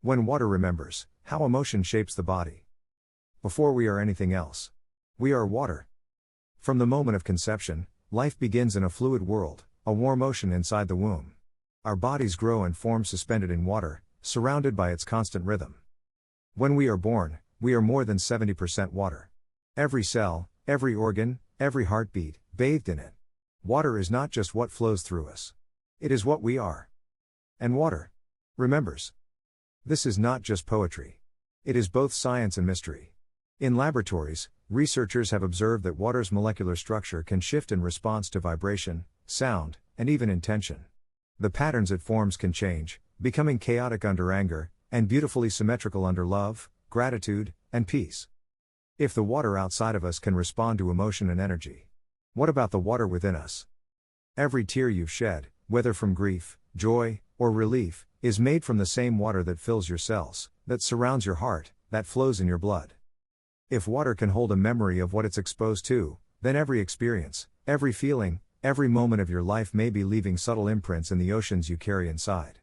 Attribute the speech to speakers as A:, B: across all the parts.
A: When water remembers, how emotion shapes the body. Before we are anything else, we are water. From the moment of conception, life begins in a fluid world, a warm ocean inside the womb. Our bodies grow and form suspended in water, surrounded by its constant rhythm. When we are born, we are more than 70% water. Every cell, every organ, every heartbeat, bathed in it. Water is not just what flows through us. It is what we are. And water remembers. This is not just poetry. It is both science and mystery. In laboratories, researchers have observed that water's molecular structure can shift in response to vibration, sound, and even intention. The patterns it forms can change, becoming chaotic under anger, and beautifully symmetrical under love, gratitude, and peace. If the water outside of us can respond to emotion and energy, what about the water within us? Every tear you've shed, whether from grief, joy, or relief, is made from the same water that fills your cells, that surrounds your heart, that flows in your blood. If water can hold a memory of what it's exposed to, then every experience, every feeling, every moment of your life may be leaving subtle imprints in the oceans you carry inside.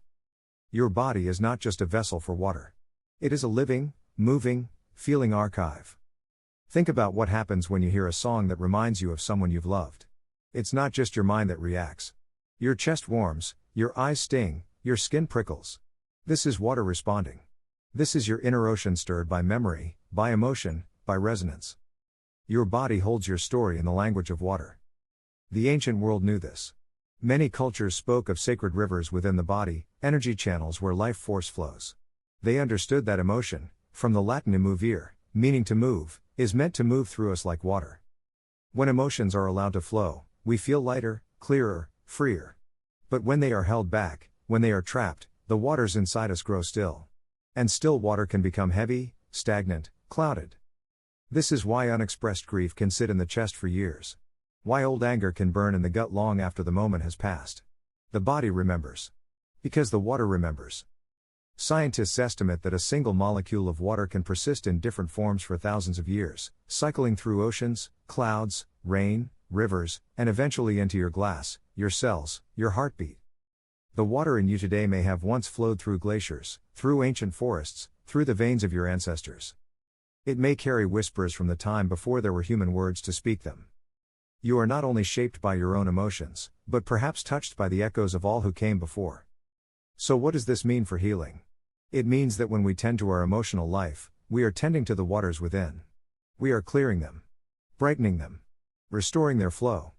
A: Your body is not just a vessel for water. It is a living, moving, feeling archive. Think about what happens when you hear a song that reminds you of someone you've loved. It's not just your mind that reacts. Your chest warms, your eyes sting, your skin prickles. This is water responding. This is your inner ocean stirred by memory, by emotion, by resonance. Your body holds your story in the language of water. The ancient world knew this. Many cultures spoke of sacred rivers within the body, energy channels where life force flows. They understood that emotion, from the Latin immovere, meaning to move, is meant to move through us like water. When emotions are allowed to flow, we feel lighter, clearer, freer. But when they are held back, when they are trapped, the waters inside us grow still. And still water can become heavy, stagnant, clouded. This is why unexpressed grief can sit in the chest for years. Why old anger can burn in the gut long after the moment has passed. The body remembers. Because the water remembers. Scientists estimate that a single molecule of water can persist in different forms for thousands of years, cycling through oceans, clouds, rain, rivers, and eventually into your glass, your cells, your heartbeat. The water in you today may have once flowed through glaciers, through ancient forests, through the veins of your ancestors. It may carry whispers from the time before there were human words to speak them. You are not only shaped by your own emotions, but perhaps touched by the echoes of all who came before. So what does this mean for healing? It means that when we tend to our emotional life, we are tending to the waters within. We are clearing them, brightening them, restoring their flow.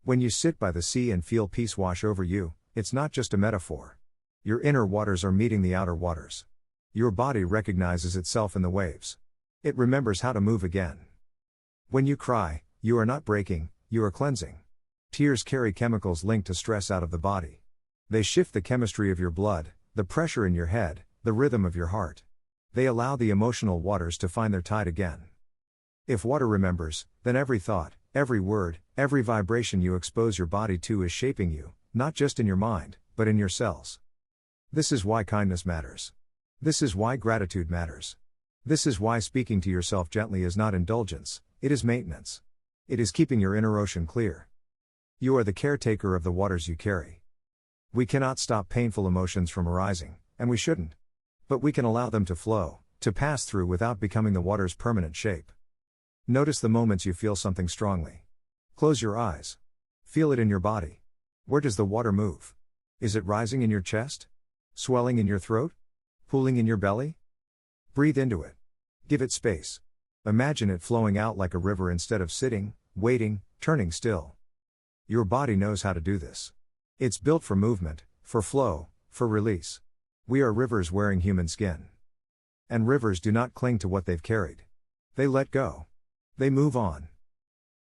A: When you sit by the sea and feel peace wash over you, it's not just a metaphor. Your inner waters are meeting the outer waters. Your body recognizes itself in the waves. It remembers how to move again. When you cry, you are not breaking, you are cleansing. Tears carry chemicals linked to stress out of the body. They shift the chemistry of your blood, the pressure in your head, the rhythm of your heart. They allow the emotional waters to find their tide again. If water remembers, then every thought, every word, every vibration you expose your body to is shaping you, not just in your mind, but in your cells. This is why kindness matters. This is why gratitude matters. This is why speaking to yourself gently is not indulgence, it is maintenance. It is keeping your inner ocean clear. You are the caretaker of the waters you carry. We cannot stop painful emotions from arising, and we shouldn't. But we can allow them to flow, to pass through without becoming the water's permanent shape. Notice the moments you feel something strongly. Close your eyes. Feel it in your body. Where does the water move? Is it rising in your chest? Swelling in your throat? Pooling in your belly? Breathe into it. Give it space. Imagine it flowing out like a river instead of sitting, waiting, turning still. Your body knows how to do this. It's built for movement, for flow, for release. We are rivers wearing human skin. And rivers do not cling to what they've carried. They let go. They move on.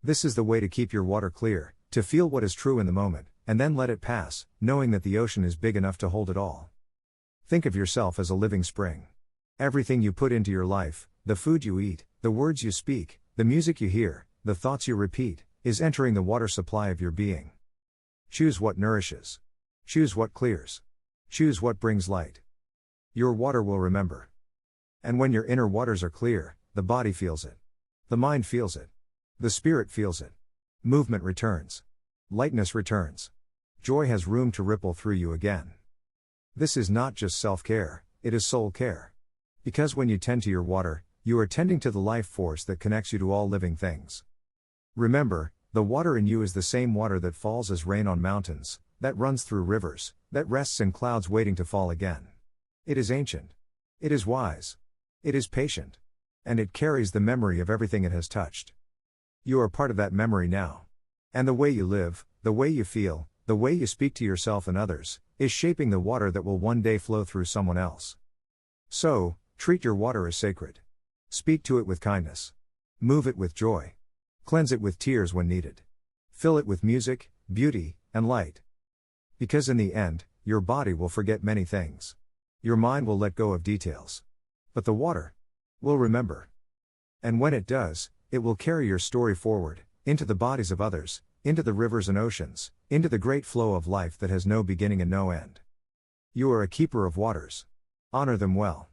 A: This is the way to keep your water clear, to feel what is true in the moment, and then let it pass, knowing that the ocean is big enough to hold it all. Think of yourself as a living spring. Everything you put into your life, the food you eat, the words you speak, the music you hear, the thoughts you repeat, is entering the water supply of your being. Choose what nourishes. Choose what clears. Choose what brings light. Your water will remember. And when your inner waters are clear, the body feels it. The mind feels it. The spirit feels it. Movement returns. Lightness returns. Joy has room to ripple through you again. This is not just self-care, it is soul care. Because when you tend to your water, you are tending to the life force that connects you to all living things. Remember, the water in you is the same water that falls as rain on mountains, that runs through rivers, that rests in clouds waiting to fall again. It is ancient. It is wise. It is patient. And it carries the memory of everything it has touched. You are part of that memory now. And the way you live, the way you feel, the way you speak to yourself and others, is shaping the water that will one day flow through someone else. So, treat your water as sacred. Speak to it with kindness. Move it with joy. Cleanse it with tears when needed. Fill it with music, beauty, and light. Because in the end, your body will forget many things. Your mind will let go of details. But the water will remember. And when it does, it will carry your story forward, into the bodies of others, into the rivers and oceans, into the great flow of life that has no beginning and no end. You are a keeper of waters. Honor them well.